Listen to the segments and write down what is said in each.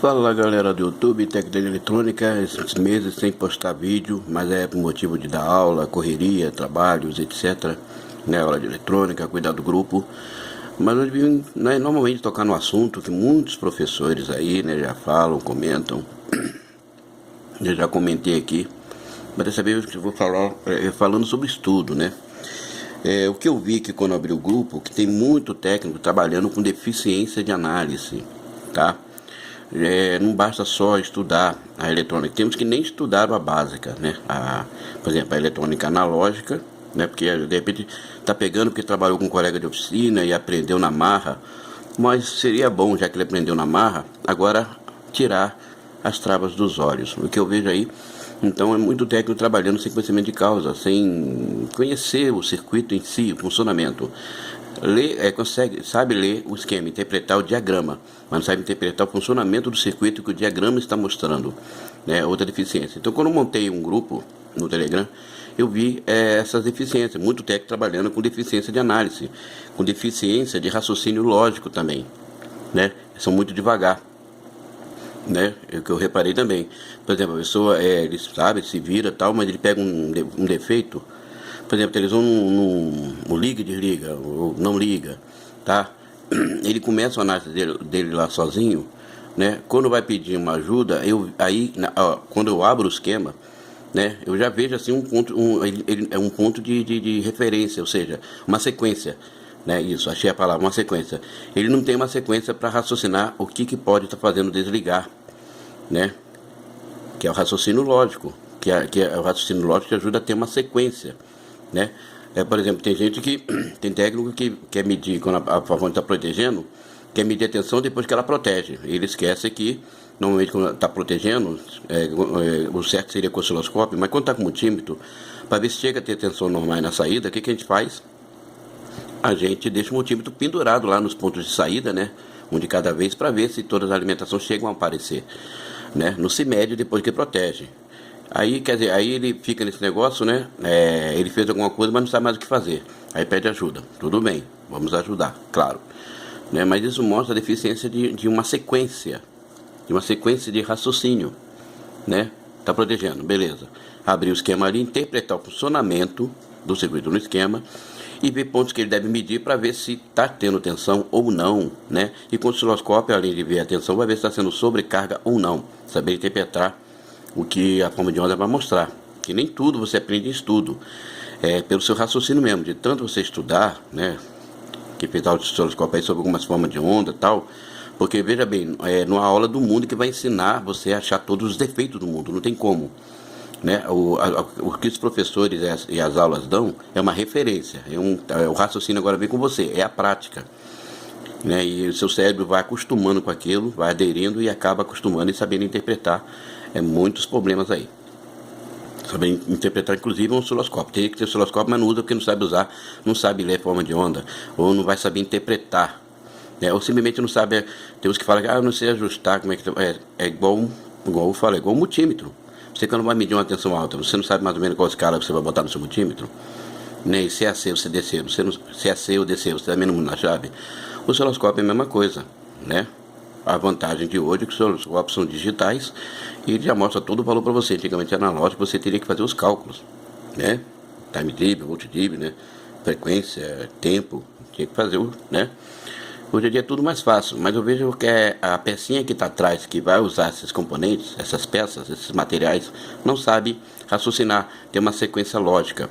Fala lá, galera do YouTube, Tecnologia Eletrônica. Esses meses sem postar vídeo, mas é por motivo de dar aula, correria, trabalhos, etc, né, aula de eletrônica, cuidar do grupo. Mas eu vim, né, normalmente tocar no assunto que muitos professores aí, né, já falam, comentam. Eu já comentei aqui, mas dessa vez eu vou falar falando sobre estudo, né. O que eu vi que quando eu abri o grupo, que tem muito técnico trabalhando com deficiência de análise, tá? Não basta só estudar a eletrônica, temos que nem estudar a básica, né? Por exemplo, a eletrônica analógica, né? Porque de repente está pegando porque trabalhou com um colega de oficina e aprendeu na marra, mas seria bom, já que ele aprendeu na marra, agora tirar as travas dos olhos. O que eu vejo aí, então, é muito técnico trabalhando sem conhecimento de causa, sem conhecer o circuito em si, o funcionamento. Sabe ler o esquema, interpretar o diagrama, mas não sabe interpretar o funcionamento do circuito que o diagrama está mostrando, né? Outra deficiência. Então, quando eu montei um grupo no Telegram, eu vi essas deficiências, muito técnico trabalhando com deficiência de análise, com deficiência de raciocínio lógico também, né? São muito devagar, né? É o que eu reparei também. Por exemplo, a pessoa, ele sabe, se vira tal, mas ele pega um defeito. Por exemplo, a televisão não liga e desliga, ou não liga, tá? Ele começa a análise dele lá sozinho, né? Quando vai pedir uma ajuda, quando eu abro o esquema, né? Eu já vejo assim ele é um ponto de referência, ou seja, uma sequência, né? Isso, achei a palavra, uma sequência. Ele não tem uma sequência para raciocinar o que pode estar fazendo desligar, né? Que é o raciocínio lógico, que é o raciocínio lógico que ajuda a ter uma sequência, né? Por exemplo, tem gente tem técnico que quer medir quando a fonte está protegendo, quer medir a tensão depois que ela protege. Ele esquece que normalmente quando está protegendo, o certo seria com o osciloscópio, mas quando está com o multímetro, para ver se chega a ter tensão normal na saída, o que a gente faz? A gente deixa o multímetro pendurado lá nos pontos de saída, né? Um de cada vez, para ver se todas as alimentações chegam a aparecer, né? Não se mede depois que protege. Aí, quer dizer, aí ele fica nesse negócio, né? Ele fez alguma coisa, mas não sabe mais o que fazer. Aí pede ajuda. Tudo bem, vamos ajudar, claro, né? Mas isso mostra a deficiência de uma sequência, de raciocínio, né? Tá protegendo, beleza. Abrir o esquema ali, interpretar o funcionamento do circuito no esquema e ver pontos que ele deve medir para ver se está tendo tensão ou não, né? E com o osciloscópio, além de ver a tensão, vai ver se está sendo sobrecarga ou não. Saber interpretar o que a forma de onda vai mostrar. Que nem tudo você aprende em estudo. Pelo seu raciocínio mesmo, de tanto você estudar, né? Que fez aula de osciloscópio aí sobre algumas formas de onda e tal. Porque, veja bem, numa aula do mundo que vai ensinar você a achar todos os defeitos do mundo. Não tem como, né? O que os professores e as aulas dão é uma referência. O raciocínio agora vem com você, é a prática, né? E o seu cérebro vai acostumando com aquilo, vai aderindo e acaba acostumando e sabendo interpretar muitos problemas aí. Saber interpretar, inclusive, um osciloscópio. Tem que ter osciloscópio, mas não usa porque não sabe usar, não sabe ler forma de onda, ou não vai saber interpretar, né? Ou simplesmente não sabe. Tem uns que falam que eu não sei ajustar, como é que igual eu falo, é igual um multímetro. Você quando vai medir uma tensão alta, você não sabe mais ou menos qual escala você vai botar no seu multímetro, né? E se é AC ou se é DC, se é AC ou DC, você também não na chave. O osciloscópio é a mesma coisa, né? A vantagem de hoje é que os osciloscópios são digitais e ele já mostra todo o valor para você. Antigamente analógico, você teria que fazer os cálculos, né? Time dip, volt dip, né? Frequência, tempo, tinha que fazer, né? Hoje em dia é tudo mais fácil, mas eu vejo que a pecinha que está atrás, que vai usar esses componentes, essas peças, esses materiais, não sabe raciocinar, tem uma sequência lógica.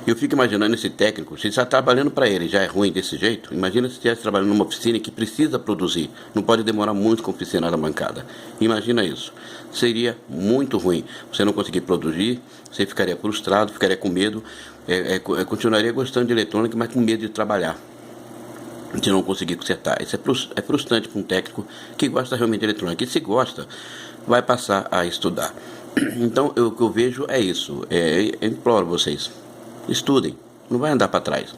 Eu fico imaginando esse técnico, se está trabalhando para ele, já é ruim desse jeito, imagina se estivesse trabalhando numa oficina que precisa produzir, não pode demorar muito com a oficina na bancada. Imagina isso, seria muito ruim, você não conseguir produzir, você ficaria frustrado, ficaria com medo, continuaria gostando de eletrônica, mas com medo de trabalhar, de não conseguir consertar. Isso é frustrante para um técnico que gosta realmente de eletrônica, e se gosta, vai passar a estudar. Então, o que eu vejo é isso, eu imploro vocês, estudem, não vai andar para trás.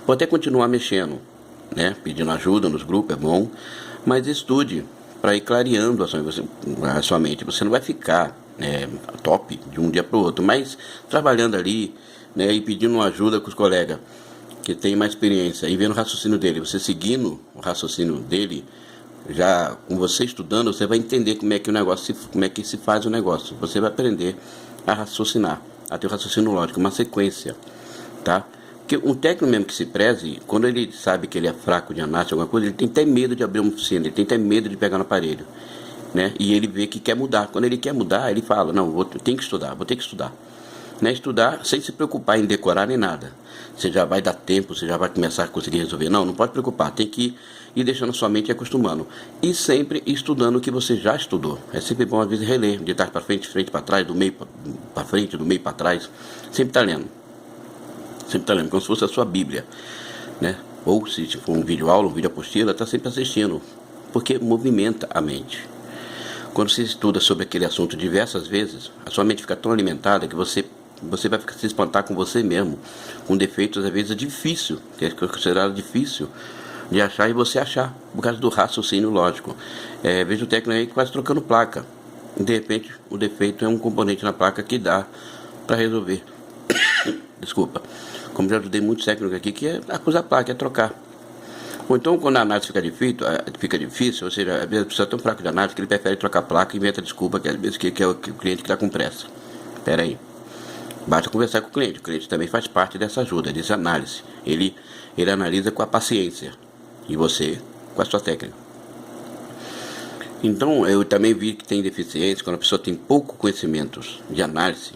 Pode até continuar mexendo, né? Pedindo ajuda nos grupos, é bom, mas estude para ir clareando a sua mente. Você não vai ficar top de um dia para o outro, mas trabalhando ali, né? E pedindo ajuda com os colegas que tem mais experiência e vendo o raciocínio dele, você seguindo o raciocínio dele, já com você estudando, você vai entender como é que o negócio, como é que se faz o negócio. Você vai aprender a raciocinar, a ter o raciocínio lógico, uma sequência, tá? Porque um técnico mesmo que se preze, quando ele sabe que ele é fraco de análise, alguma coisa, ele tem até medo de abrir uma oficina, ele tem até medo de pegar no aparelho, né? E ele vê que quer mudar. Quando ele quer mudar, ele fala, não, vou ter que estudar. Né? Estudar sem se preocupar em decorar nem nada. Você já vai dar tempo, você já vai começar a conseguir resolver. Não pode preocupar, tem que ir deixando a sua mente e acostumando. E sempre estudando o que você já estudou. É sempre bom às vezes reler, de trás para frente, de frente para trás, do meio para frente, do meio para trás. Sempre está lendo. Sempre está lendo, como se fosse a sua Bíblia, né? Ou se for um vídeo aula, um vídeo apostila, está sempre assistindo, porque movimenta a mente. Quando você estuda sobre aquele assunto diversas vezes, a sua mente fica tão alimentada que você vai se espantar com você mesmo, com defeitos às vezes difícil, que é considerado difícil de achar e você achar, por causa do raciocínio lógico. Veja o técnico aí quase trocando placa, e de repente o defeito é um componente na placa que dá para resolver. Desculpa. Como já ajudei muitos técnicos aqui, que é acusar a placa, é trocar. Ou então, quando a análise fica difícil, ou seja, às vezes a pessoa é tão fraca de análise que ele prefere trocar a placa e inventa desculpa, que às vezes que é o cliente que está com pressa. Espera aí. Basta conversar com o cliente também faz parte dessa ajuda, dessa análise. Ele analisa com a paciência, e você com a sua técnica. Então, eu também vi que tem deficiência, quando a pessoa tem pouco conhecimento de análise,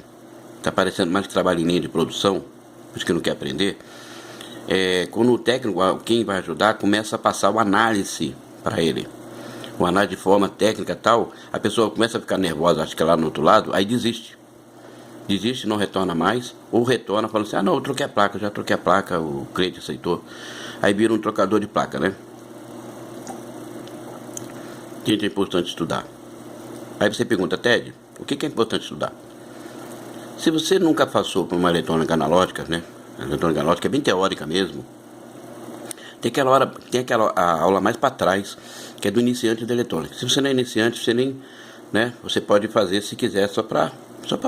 está parecendo mais que trabalho em linha de produção, por isso que não quer aprender. Quando o técnico, quem vai ajudar, começa a passar o análise para ele, o análise de forma técnica tal, a pessoa começa a ficar nervosa, acho que é lá no outro lado, aí desiste, não retorna mais, ou retorna falando assim, não, eu troquei a placa, já troquei a placa, o cliente aceitou, aí vira um trocador de placa, né? Gente, é importante estudar. Aí você pergunta, Ted, o que é importante estudar? Se você nunca passou por uma eletrônica analógica, né? A eletrônica analógica é bem teórica mesmo. Tem aquela aula mais para trás, que é do iniciante da eletrônica. Se você não é iniciante, você nem, né? Você pode fazer se quiser só para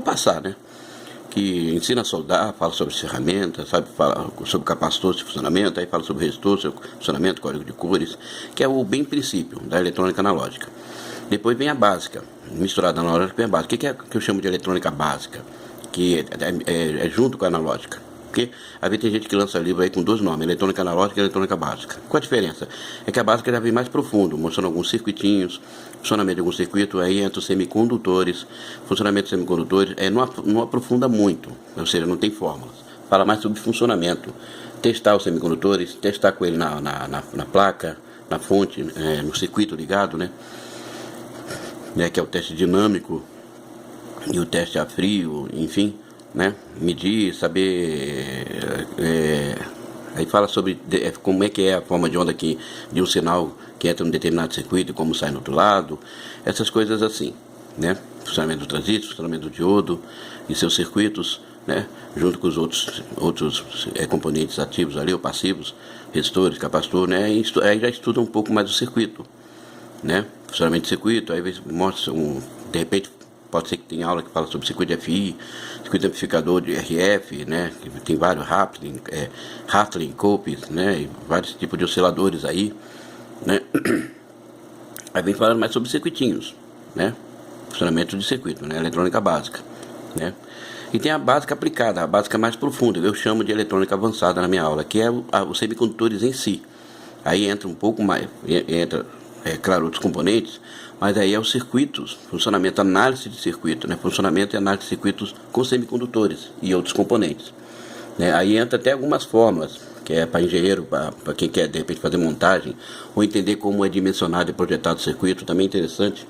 passar, né? Que ensina a soldar, fala sobre ferramentas, fala sobre capacitor de funcionamento, aí fala sobre resistor, seu funcionamento, código de cores, que é o bem princípio da eletrônica analógica. Depois vem a básica, misturada na analógica vem a básica. O que é que eu chamo de eletrônica básica? Que é junto com a analógica. Porque às vezes tem gente que lança livro aí com dois nomes, eletrônica analógica e eletrônica básica. Qual a diferença? É que a básica já vem mais profundo, mostrando alguns circuitinhos, funcionamento de alguns circuitos, aí entra os semicondutores, funcionamento de semicondutores, não aprofunda muito, ou seja, não tem fórmulas. Fala mais sobre funcionamento, testar os semicondutores, testar com ele na placa, na fonte, no circuito ligado, né? Que é o teste dinâmico e o teste a frio, enfim, né? Medir, saber, aí fala sobre como é que é a forma de onda de um sinal que entra em um determinado circuito e como sai no outro lado, essas coisas assim, né? Funcionamento do transistor, funcionamento do diodo e seus circuitos, né? Junto com os outros componentes ativos ali, ou passivos, resistores, capacitor, né? Aí já estuda um pouco mais o circuito, né? Funcionamento de circuito, aí mostra de repente pode ser que tenha aula que fala sobre circuito de FI, circuito amplificador de RF, né? Que tem vários Hartley, Cope, né? E vários tipos de osciladores aí, né? Aí vem falando mais sobre circuitinhos, né? Funcionamento de circuito, né? Eletrônica básica, né? E tem a básica aplicada, a básica mais profunda, eu chamo de eletrônica avançada na minha aula, que é os semicondutores em si. Aí entra um pouco mais, claro, outros componentes, mas aí é os circuitos, funcionamento, análise de circuito, né? Funcionamento e análise de circuitos com semicondutores e outros componentes, né? Aí entra até algumas fórmulas, que é para engenheiro, para quem quer de repente fazer montagem, ou entender como é dimensionado e projetado o circuito, também é interessante.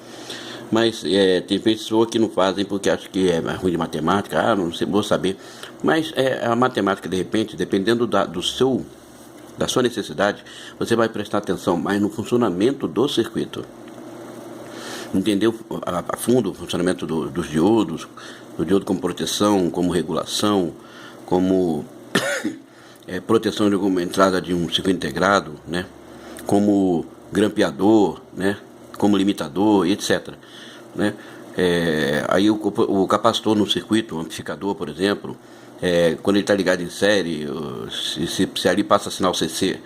Mas tem pessoas que não fazem porque acham que é ruim de matemática, não sei, vou saber. Mas a matemática, de repente, dependendo da sua necessidade, você vai prestar atenção mais no funcionamento do circuito. Entender a fundo o funcionamento dos diodos, do diodo como proteção, como regulação, como proteção de alguma entrada de um circuito integrado, né? Como grampeador, né? Como limitador, etc. Né? Aí o capacitor no circuito, o amplificador, por exemplo, quando ele está ligado em série, se ali passa sinal CC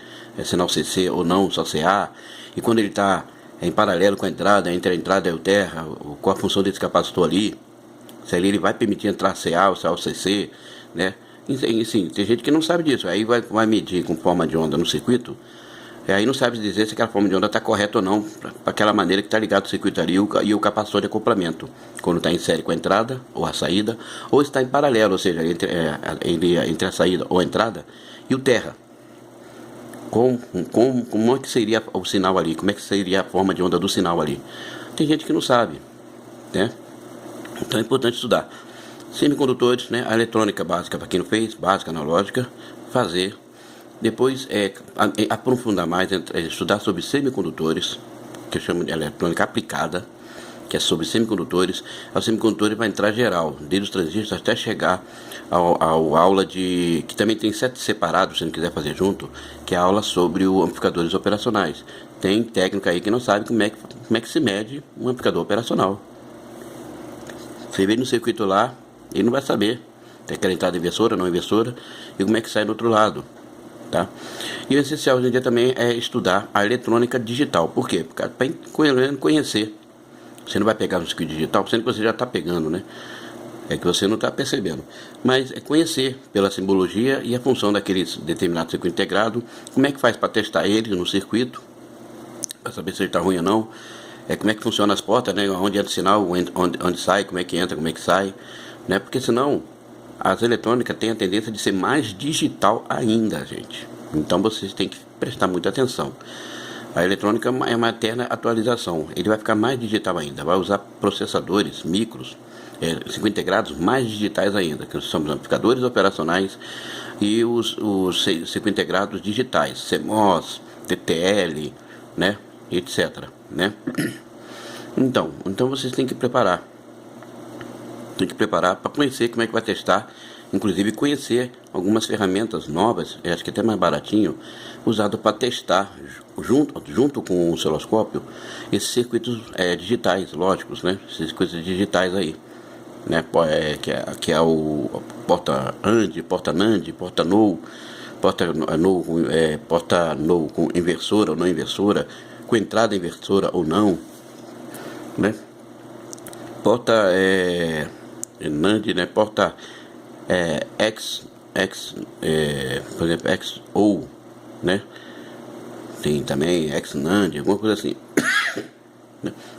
ou não, só CA, e quando ele está em paralelo com a entrada, entre a entrada e o terra, qual a função desse capacitor ali, se ali ele vai permitir entrar CA ou CC, né? Sim, tem gente que não sabe disso, aí vai medir com forma de onda no circuito, aí não sabe dizer se aquela forma de onda está correta ou não, para aquela maneira que está ligado o circuito ali e o capacitor de acoplamento, quando está em série com a entrada ou a saída, ou está em paralelo, ou seja, entre a saída ou a entrada e o terra. Como é que seria o sinal ali? Como é que seria a forma de onda do sinal ali? Tem gente que não sabe, né? Então é importante estudar. Semicondutores, né? A eletrônica básica, para quem não fez, básica, analógica, fazer. Depois aprofundar mais, estudar sobre semicondutores, que eu chamo de eletrônica aplicada, que é sobre semicondutores. Os semicondutores vai entrar geral, desde os transistores até chegar ao aula de... que também tem 7 separados, se não quiser fazer junto, que é a aula sobre os amplificadores operacionais. Tem técnica aí que não sabe como é que se mede um amplificador operacional. Você vê no circuito lá, ele não vai saber. Tem aquela entrada inversora, não inversora, e como é que sai do outro lado. Tá? E o essencial hoje em dia também é estudar a eletrônica digital. Por quê? Para conhecer. Você não vai pegar no circuito digital, sendo que você já está pegando, né? É que você não está percebendo. Mas é conhecer pela simbologia e a função daquele determinado circuito integrado. Como é que faz para testar ele no circuito, para saber se ele está ruim ou não. Como é que funciona as portas, né? Onde entra o sinal, onde sai, como é que entra, como é que sai, né? Porque senão as eletrônicas têm a tendência de ser mais digital ainda, gente. Então vocês têm que prestar muita atenção. A eletrônica é uma eterna atualização. Ele vai ficar mais digital ainda. Vai usar processadores, micros, circuitos integrados mais digitais ainda, que são os amplificadores operacionais e os circuitos integrados digitais, CMOS, TTL, né? Etc. Né? Então vocês têm que preparar. Tem que preparar para conhecer como é que vai testar, inclusive conhecer algumas ferramentas novas, acho que até mais baratinho, usado para testar junto com o osciloscópio esses circuitos digitais, lógicos, né? Esses circuitos digitais aí, né? Que é o porta AND, porta NAND, porta NO, porta NO com inversora ou não inversora, com entrada inversora ou não, né? Porta NAND, né? Porta por exemplo, XO, né? Tem também XNAND, alguma coisa assim.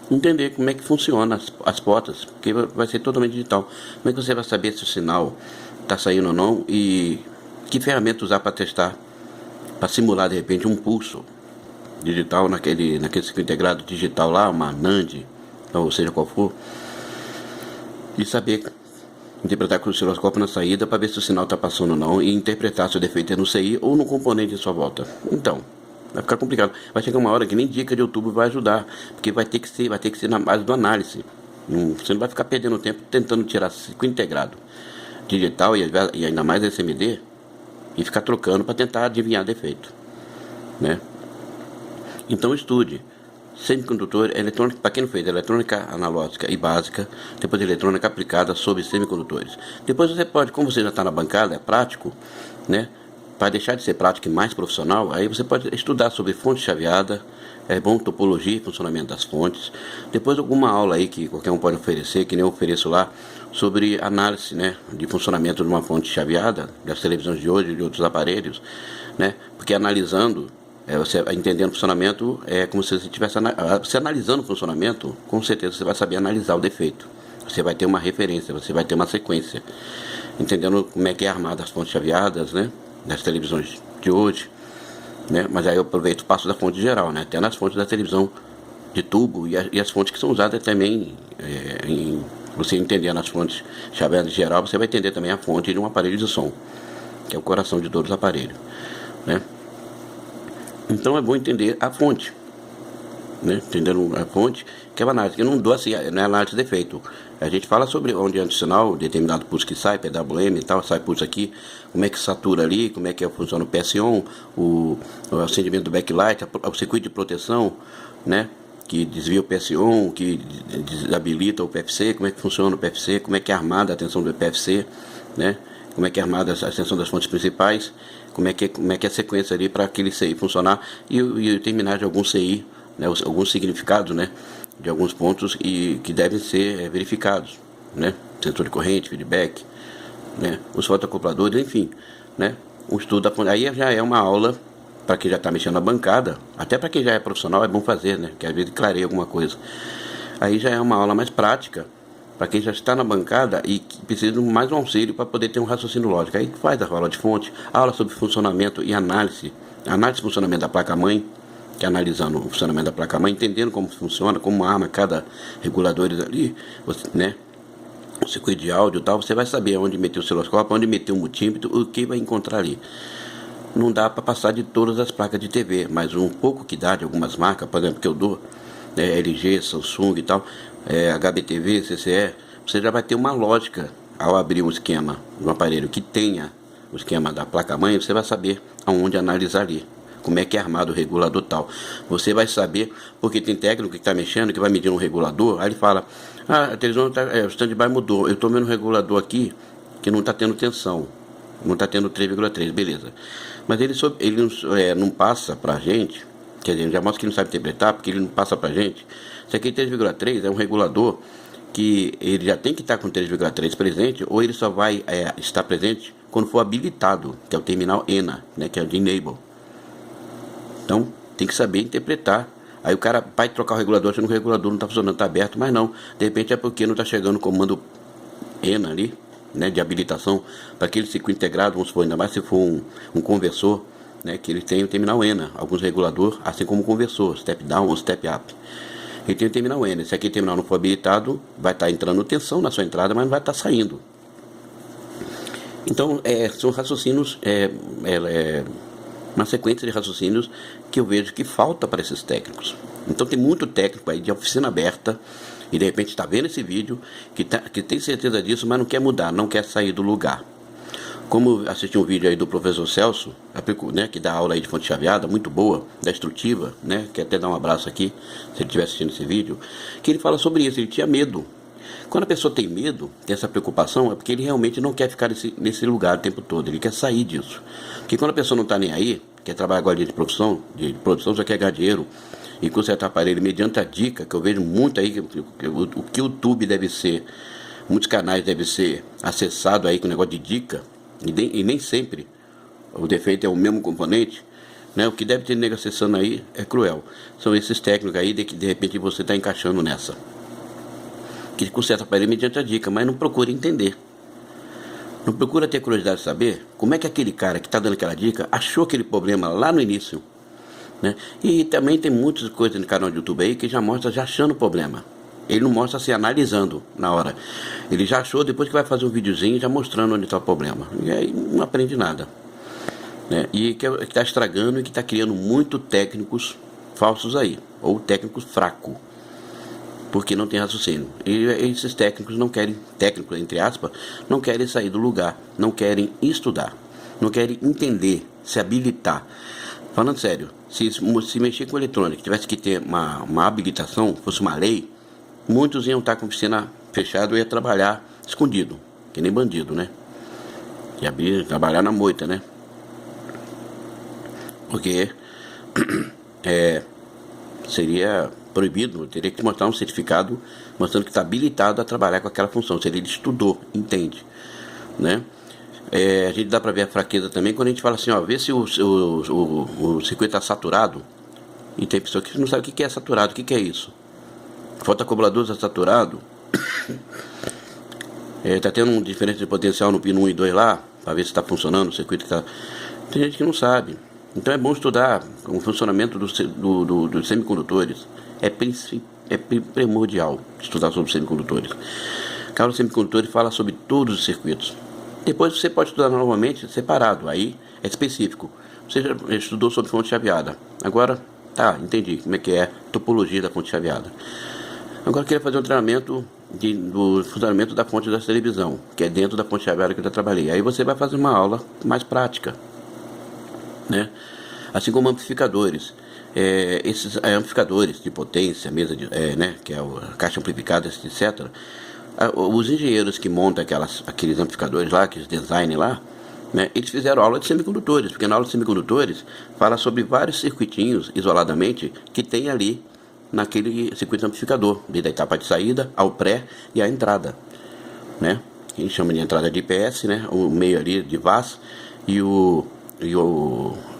Entender como é que funciona as portas, porque vai ser totalmente digital. Como é que você vai saber se o sinal está saindo ou não e que ferramenta usar para testar, para simular de repente um pulso digital naquele circuito integrado digital lá, uma NAND, ou seja qual for, e saber interpretar com o osciloscópio na saída para ver se o sinal está passando ou não e interpretar se o defeito é no CI ou no componente de sua volta. Então, vai ficar complicado. Vai chegar uma hora que nem dica de YouTube vai ajudar, porque vai ter que ser na base do análise. Você não vai ficar perdendo tempo tentando tirar circuito integrado digital e ainda mais SMD e ficar trocando para tentar adivinhar defeito, né? Então estude. Semicondutor, eletrônica, para quem não fez, eletrônica analógica e básica, depois eletrônica aplicada sobre semicondutores. Depois você pode, como você já está na bancada, é prático, né? Para deixar de ser prático e mais profissional, aí você pode estudar sobre fonte chaveada, topologia e funcionamento das fontes. Depois alguma aula aí que qualquer um pode oferecer, que nem eu ofereço lá, sobre análise, né, de funcionamento de uma fonte chaveada, das televisões de hoje e de outros aparelhos, né? Porque analisando, você entendendo o funcionamento, é como se você estivesse você analisando o funcionamento, com certeza você vai saber analisar o defeito. Você vai ter uma referência, você vai ter uma sequência, entendendo como é que é armada as fontes chaveadas, né, das televisões de hoje, né? Mas aí eu aproveito e passo da fonte geral, né, até nas fontes da televisão de tubo e as fontes que são usadas também, você entendendo as fontes chaveadas geral, você vai entender também a fonte de um aparelho de som, que é o coração de todos os aparelhos, né? Então é bom entender a fonte, né? Entendendo a fonte, que é uma análise, que eu não dou assim, não é análise de defeito. A gente fala sobre onde entra o sinal, determinado pulso que sai, PWM e tal, sai pulso aqui, como é que satura ali, como é que funciona o PS1, o acendimento do backlight, o circuito de proteção, né? Que desvia o PS1, que desabilita o PFC, como é que funciona o PFC, como é que é armada a tensão do PFC, né? Como é que é armada a tensão das fontes principais, como é que é a sequência ali para aquele CI funcionar e terminar de algum CI né, alguns significados, né, de alguns pontos e que devem ser verificados, né, sensor de corrente, feedback, né, os fotoacopladores, enfim, né, um estudo aí já é uma aula para quem já está mexendo na bancada, até para quem já é profissional é bom fazer, né, que às vezes clareia alguma coisa. Aí já é uma aula mais prática para quem já está na bancada e que precisa de mais um auxílio para poder ter um raciocínio lógico. Aí faz a aula de fonte, aula sobre funcionamento e análise do funcionamento da placa-mãe, que é analisando o funcionamento da placa-mãe, entendendo como funciona, como arma cada regulador ali, né? O circuito de áudio e tal, você vai saber onde meter o osciloscópio, onde meter o multímetro, o que vai encontrar ali. Não dá para passar de todas as placas de TV, mas um pouco que dá de algumas marcas, por exemplo, que eu dou, LG, Samsung e tal, HBTV, CCE, você já vai ter uma lógica ao abrir um esquema no aparelho que tenha o esquema da placa-mãe, você vai saber aonde analisar ali, como é que é armado o regulador tal. Você vai saber, porque tem técnico que está mexendo, que vai medir um regulador, aí ele fala, a televisão o stand-by mudou, eu estou vendo um regulador aqui que não está tendo tensão, não está tendo 3,3, beleza. Mas ele não passa para a gente, quer dizer, já mostra que ele não sabe interpretar, porque ele não passa para a gente. Isso aqui 3,3 é um regulador que ele já tem que estar com 3,3 presente, ou ele só vai estar presente quando for habilitado, que é o terminal ENA, né, que é o de Enable. Então, tem que saber interpretar. Aí o cara vai trocar o regulador, achando que o regulador não está funcionando, está aberto, mas não. De repente é porque não está chegando o comando ENA ali, né, de habilitação, para aquele circuito integrado, vamos supor, ainda mais se for um conversor, né, que ele tem o terminal ENA, alguns reguladores, assim como o conversor, step down ou step up. Ele tem o terminal ENA. Se aquele terminal não for habilitado, vai estar entrando tensão na sua entrada, mas não vai estar saindo. Então, são raciocínios, uma sequência de raciocínios que eu vejo que falta para esses técnicos. Então, tem muito técnico aí de oficina aberta e de repente está vendo esse vídeo que tem certeza disso, mas não quer mudar, não quer sair do lugar. Como assisti um vídeo aí do professor Celso, né, que dá aula aí de fonte chaveada, muito boa, destrutiva, né, que até dar um abraço aqui, se ele estiver assistindo esse vídeo, que ele fala sobre isso, ele tinha medo. Quando a pessoa tem medo, tem essa preocupação, é porque ele realmente não quer ficar nesse lugar o tempo todo, ele quer sair disso. Porque quando a pessoa não está nem aí, quer trabalhar agora de produção, só quer ganhar dinheiro, e consertar aparelho mediante a dica, que eu vejo muito aí, o que o YouTube deve ser, muitos canais devem ser acessados aí com o negócio de dica, e nem sempre o defeito é o mesmo componente, né? O que deve ter nego acessando aí é cruel. São esses técnicos aí que de repente você está encaixando nessa. Que conserta para ele mediante a dica, mas não procura entender. Não procura ter curiosidade de saber como é que aquele cara que está dando aquela dica achou aquele problema lá no início, né? E também tem muitas coisas no canal do YouTube aí que já mostra já achando o problema. Ele não mostra assim, analisando na hora. Ele já achou, depois que vai fazer um videozinho, já mostrando onde está o problema. E aí não aprende nada, né? E que está estragando e que está criando muito técnicos falsos aí. Ou técnicos fracos. Porque não tem raciocínio. E esses técnicos não querem, técnicos entre aspas, não querem sair do lugar. Não querem estudar. Não querem entender, se habilitar. Falando sério, se mexer com eletrônica, tivesse que ter uma habilitação, fosse uma lei, muitos iam estar com a oficina fechada e ia trabalhar escondido, que nem bandido, né? Ia trabalhar na moita, né? Porque seria proibido, teria que mostrar um certificado mostrando que está habilitado a trabalhar com aquela função, se ele estudou, entende, né? A gente dá para ver a fraqueza também quando a gente fala assim, ó, vê se o circuito está saturado, e tem pessoa que não sabe o que é saturado, o que é isso? Fotoacumulador está saturado, está tendo uma diferença de potencial no pino 1 e 2 lá, para ver se está funcionando o circuito que está... Tem gente que não sabe. Então é bom estudar o funcionamento dos semicondutores. É primordial estudar sobre semicondutores. Cada semicondutor fala sobre todos os circuitos. Depois você pode estudar novamente separado, aí é específico. Você já estudou sobre fonte chaveada. Agora, tá, entendi como é que é a topologia da fonte chaveada. Agora eu queria fazer um treinamento do funcionamento da fonte da televisão, que é dentro da fonte chaveada que eu já trabalhei. Aí você vai fazer uma aula mais prática, né? Assim como amplificadores. Esses amplificadores de potência, mesa de, né, que é a caixa amplificada, etc. Os engenheiros que montam aqueles amplificadores lá, aqueles design lá, né, eles fizeram aula de semicondutores, porque na aula de semicondutores fala sobre vários circuitinhos isoladamente que tem ali naquele circuito amplificador, desde a etapa de saída ao pré e a entrada, né? A gente chama de entrada de IPS, né? O meio ali de VAS e o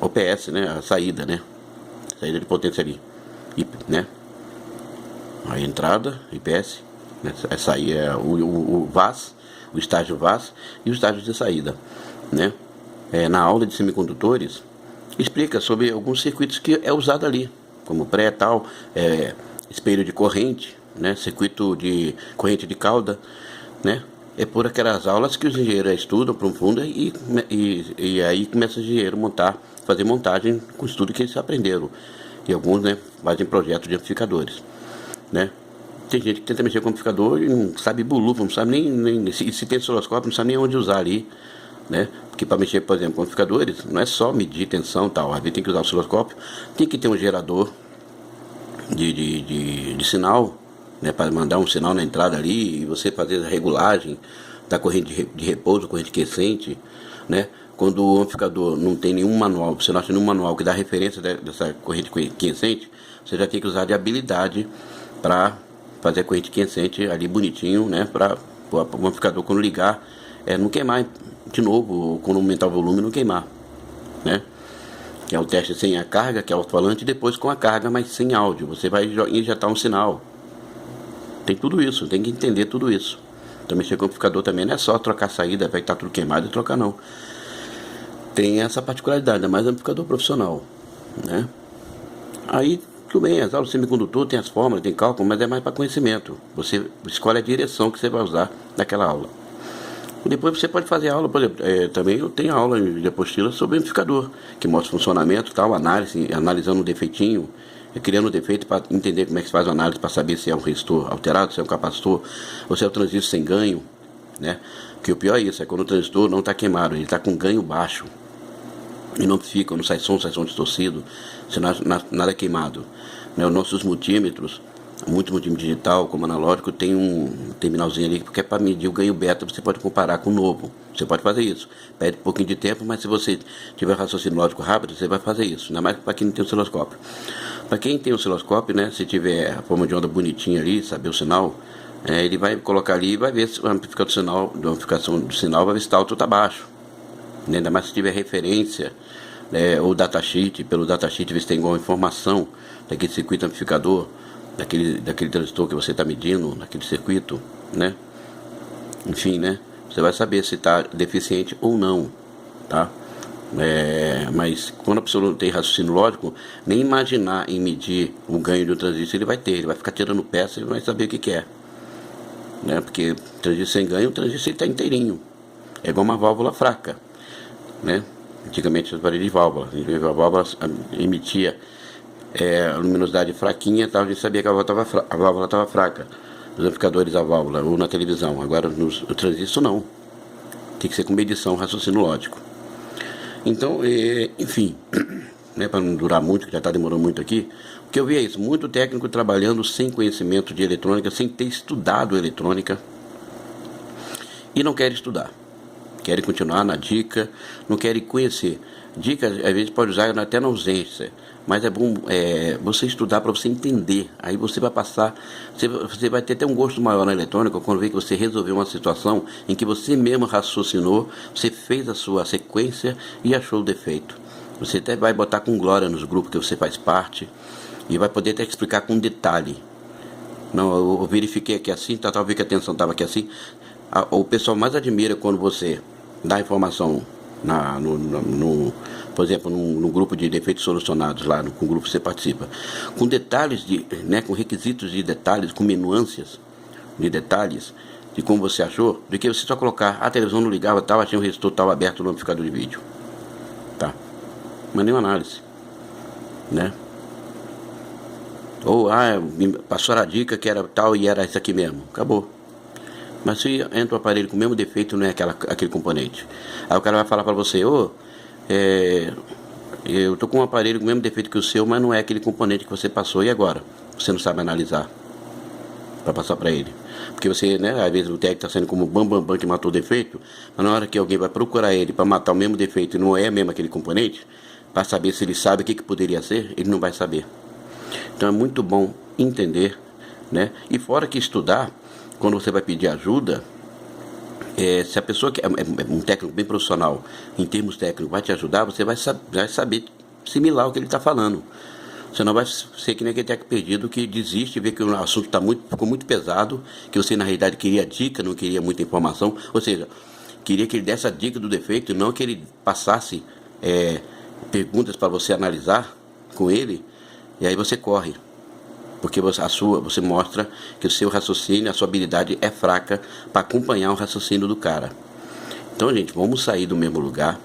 OPS, né? A saída, né? Saída de potência ali, né? A entrada, IPS, né? Essa aí é o VAS, o estágio VAS e o estágio de saída, né? Na aula de semicondutores, explica sobre alguns circuitos que é usado ali, como pré tal, espelho de corrente, né? Circuito de corrente de cauda, né? É por aquelas aulas que os engenheiros estudam, aprofundam e aí começa o engenheiro fazer montagem com o estudo que eles aprenderam. E alguns, né, fazem projetos de amplificadores, né? Tem gente que tenta mexer com amplificador e não sabe bulufa, não sabe nem se tem osciloscópio, não sabe nem onde usar ali, né? Porque para mexer, por exemplo, com amplificadores, não é só medir tensão e tal, às vezes tem que usar o osciloscópio, tem que ter um gerador de sinal, né, para mandar um sinal na entrada ali e você fazer a regulagem da corrente de repouso, corrente quiescente, né? Quando o amplificador não tem nenhum manual, você não acha nenhum manual que dá referência dessa corrente quiescente, você já tem que usar de habilidade para fazer a corrente quiescente ali bonitinho, né? Para o amplificador, quando ligar, não queimar de novo, ou quando aumentar o volume, não queimar, né? Que é o teste sem a carga, que é o alto-falante, e depois com a carga, mas sem áudio. Você vai injetar um sinal. Tem tudo isso, tem que entender tudo isso. Então mexer com o amplificador também não é só trocar a saída, vai estar tudo queimado e trocar não. Tem essa particularidade, é mais amplificador profissional, né? Aí, tudo bem, as aulas de semicondutor tem as fórmulas, tem cálculo, mas é mais para conhecimento. Você escolhe a direção que você vai usar naquela aula. Depois você pode fazer aula, por exemplo, também eu tenho aula de apostila sobre amplificador, que mostra o funcionamento, tal, analisando um defeitinho, criando um defeito para entender como é que se faz a análise, para saber se é um resistor alterado, se é um capacitor, ou se é um transistor sem ganho, né? Que o pior é isso, é quando o transistor não está queimado, ele está com ganho baixo, e não amplifica, não sai som distorcido, se nada é queimado, né? Os nossos multímetros, muito multímetro digital, como analógico, tem um terminalzinho ali que é para medir o ganho beta, você pode comparar com o novo. Você pode fazer isso. Pede um pouquinho de tempo, mas se você tiver raciocínio lógico rápido, você vai fazer isso. Ainda mais para quem não tem osciloscópio. Para quem tem osciloscópio, né, se tiver a forma de onda bonitinha ali, saber o sinal, ele vai colocar ali e vai ver se a amplificação do sinal vai ver se está alto ou está baixo. Ainda mais se tiver referência, ou datasheet, pelo datasheet ver se tem igual informação daquele circuito amplificador, daquele transistor que você está medindo naquele circuito, né? Enfim, né? Você vai saber se está deficiente ou não, tá? Mas quando a pessoa não tem raciocínio lógico, nem imaginar em medir o ganho de um transistor ele vai ficar tirando peça e não vai saber o que é, né? Porque transistor sem ganho, o transistor está inteirinho, é igual uma válvula fraca, né? Antigamente os aparelhos de válvula, a válvula emitia a luminosidade fraquinha, tal, a gente sabia que a válvula estava fraca. Os amplificadores a válvula, ou na televisão. Agora no transistor não. Tem que ser com medição, raciocínio lógico. Então, enfim, né, para não durar muito, que já está demorando muito aqui, o que eu vi é isso, muito técnico trabalhando sem conhecimento de eletrônica, sem ter estudado eletrônica, e não quer estudar. Querem continuar na dica, não querem conhecer. Dica, às vezes, pode usar até na ausência, mas é bom você estudar para você entender. Aí você vai passar, você vai ter até um gosto maior na eletrônica quando vê que você resolveu uma situação em que você mesmo raciocinou, você fez a sua sequência e achou o defeito. Você até vai botar com glória nos grupos que você faz parte e vai poder até explicar com detalhe. Não, eu verifiquei aqui assim, tal, vi que a tensão estava aqui assim. O pessoal mais admira quando você dá a informação por exemplo, no grupo de defeitos solucionados lá, com o grupo que você participa, com detalhes, com requisitos de detalhes, com nuances de detalhes, de como você achou, do que você só colocar, a televisão não ligava, tal, achei um resistor tal aberto no amplificador de vídeo. Tá? Mas nenhuma análise, né? Ou, passou a dica que era tal e era isso aqui mesmo. Acabou. Mas se entra o aparelho com o mesmo defeito, não é aquele componente. Aí o cara vai falar para você, eu tô com um aparelho com o mesmo defeito que o seu, mas não é aquele componente que você passou, e agora? Você não sabe analisar para passar para ele. Porque você, né, às vezes o técnico está sendo como o bam que matou o defeito, mas na hora que alguém vai procurar ele para matar o mesmo defeito e não é mesmo aquele componente, para saber se ele sabe o que poderia ser, ele não vai saber. Então é muito bom entender, né? E fora que estudar, quando você vai pedir ajuda, se a pessoa que é um técnico bem profissional, em termos técnicos, vai te ajudar, você vai saber assimilar o que ele está falando. Você não vai ser que nem aquele técnico perdido que desiste e vê que o assunto ficou muito pesado, que você na realidade queria dica, não queria muita informação, ou seja, queria que ele desse a dica do defeito, não que ele passasse perguntas para você analisar com ele, e aí você corre. Porque você mostra que o seu raciocínio, a sua habilidade é fraca para acompanhar o raciocínio do cara. Então, gente, vamos sair do mesmo lugar,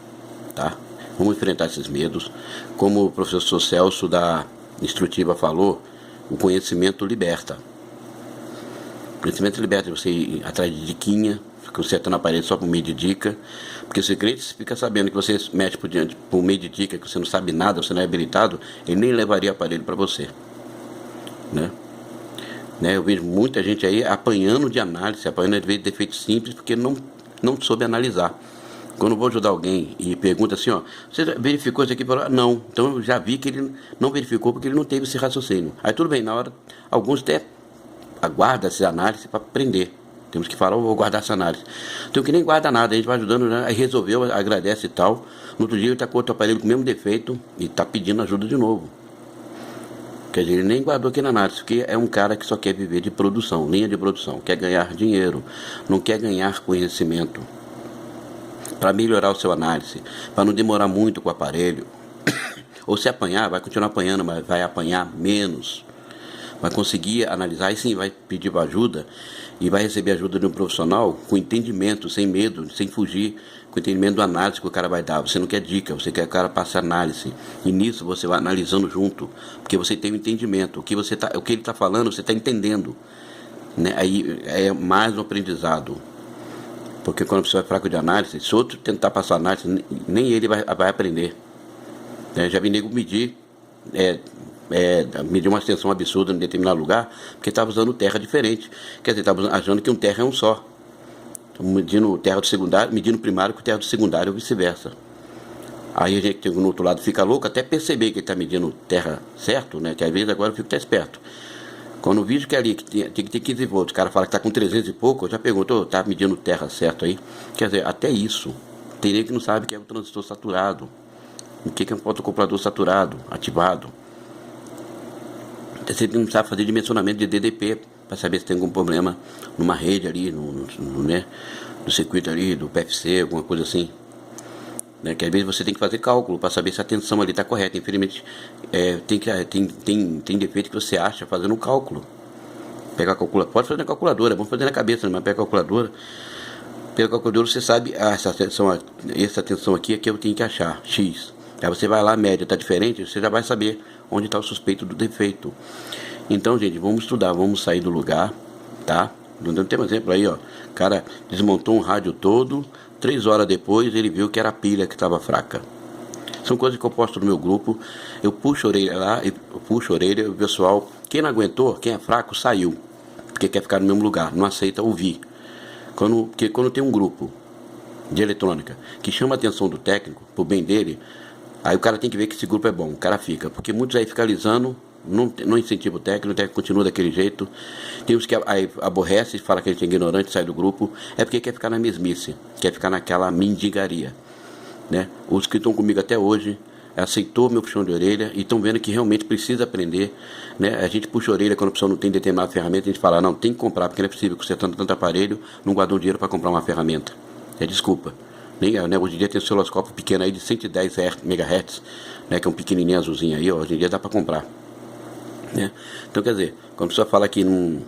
tá? Vamos enfrentar esses medos. Como o professor Celso da Instrutiva falou, o conhecimento liberta. O conhecimento liberta você ir atrás de diquinha, consertando a parede só por meio de dica. Porque se o cliente fica sabendo que você mexe por meio de dica, que você não sabe nada, você não é habilitado, ele nem levaria o aparelho para você. Né? Eu vejo muita gente aí apanhando de análise, apanhando de defeitos simples, porque não soube analisar. Quando eu vou ajudar alguém e pergunta assim, você verificou isso aqui? Não. Então eu já vi que ele não verificou porque ele não teve esse raciocínio. Aí tudo bem, na hora, alguns até aguardam essa análise para aprender. Temos que falar, vou guardar essa análise. Então que nem guarda nada, a gente vai ajudando, né? Aí resolveu, agradece e tal. No outro dia ele está com outro aparelho com o mesmo defeito e está pedindo ajuda de novo. Quer dizer, ele nem guardou aqui na análise, porque é um cara que só quer viver de produção, linha de produção, quer ganhar dinheiro, não quer ganhar conhecimento. Para melhorar o seu análise, para não demorar muito com o aparelho, ou se apanhar, vai continuar apanhando, mas vai apanhar menos. Vai conseguir analisar e sim vai pedir ajuda e vai receber ajuda de um profissional com entendimento, sem medo, sem fugir, com entendimento do análise que o cara vai dar. Você não quer dica, você quer que o cara passe análise. E nisso você vai analisando junto, porque você tem um entendimento. O que ele está falando, você está entendendo. Né? Aí é mais um aprendizado. Porque quando você vai fraco de análise, se outro tentar passar análise, nem ele vai aprender. Já vi nego medir uma extensão absurda em determinado lugar, porque estava usando terra diferente. Quer dizer, estava achando que um terra é um só. Medindo terra do secundário, medindo primário com terra do secundário ou vice-versa. Aí a gente no outro lado fica louco, até perceber que ele está medindo terra certo, né? Que às vezes agora eu fico até esperto. Quando eu vejo que ali que tem que ter 15 volts, o cara fala que está com 300 e pouco, eu já pergunto, está medindo terra certo aí? Quer dizer, até isso. Tem gente que não sabe o que é um transistor saturado. O que é um fotocoplador saturado, ativado. Você não sabe fazer dimensionamento de DDP para saber se tem algum problema numa rede ali, no circuito ali, do PFC, alguma coisa assim. Que às vezes você tem que fazer cálculo para saber se a tensão ali está correta. Infelizmente, tem defeito que você acha fazendo um cálculo. Pega a calculadora, pode fazer na calculadora, vamos fazer na cabeça, mas pega a calculadora. Pega a calculadora, você sabe, essa tensão aqui é que eu tenho que achar, X. Aí você vai lá, a média está diferente, você já vai saber onde está o suspeito do defeito. Então, gente, vamos estudar, vamos sair do lugar, tá? Tem um exemplo aí, o cara desmontou um rádio todo, 3 horas depois ele viu que era a pilha que estava fraca. São coisas que eu posto no meu grupo, eu puxo a orelha lá, e o pessoal, quem não aguentou, quem é fraco, saiu, porque quer ficar no mesmo lugar, não aceita ouvir. Porque quando tem um grupo de eletrônica que chama a atenção do técnico, pro bem dele, aí o cara tem que ver que esse grupo é bom, o cara fica, porque muitos aí ficam alisando, não incentiva o técnico continua daquele jeito. Tem uns que aí aborrece, fala que a gente é ignorante, sai do grupo, é porque quer ficar na mesmice, quer ficar naquela mendigaria. Né? Os que estão comigo até hoje aceitou meu puxão de orelha e estão vendo que realmente precisa aprender. Né? A gente puxa a orelha quando a pessoa não tem determinada ferramenta, a gente fala, não, tem que comprar, porque não é possível que você tanto aparelho, não guardou dinheiro para comprar uma ferramenta. Desculpa. Hoje em dia tem um osciloscópio pequeno aí de 110 MHz, né, que é um pequenininho azulzinho aí, hoje em dia dá para comprar. Né? Então, quer dizer, quando a pessoa fala que não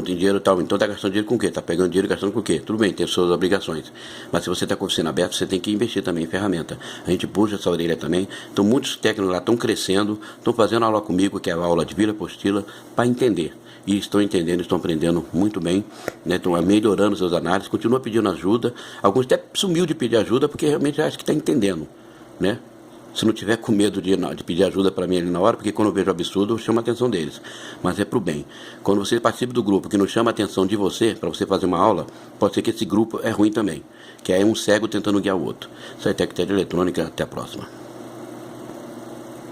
tem dinheiro e tal, então está gastando dinheiro com o quê? Está pegando dinheiro e gastando com o quê? Tudo bem, tem suas obrigações, mas se você está com a oficina aberta, você tem que investir também em ferramenta. A gente puxa essa orelha também. Então muitos técnicos lá estão crescendo, estão fazendo aula comigo, que é a aula de Vila Apostila, para entender. E estão entendendo, estão aprendendo muito bem, né? Estão melhorando seus análises, continuam pedindo ajuda. Alguns até sumiu de pedir ajuda porque realmente acho que está entendendo, né? Se não tiver com medo de pedir ajuda para mim ali na hora, porque quando eu vejo absurdo, eu chamo a atenção deles. Mas é pro bem. Quando você participa do grupo que não chama a atenção de você, para você fazer uma aula, pode ser que esse grupo é ruim também. Que é um cego tentando guiar o outro. Isso aí é Tech Eletrônica, até a próxima.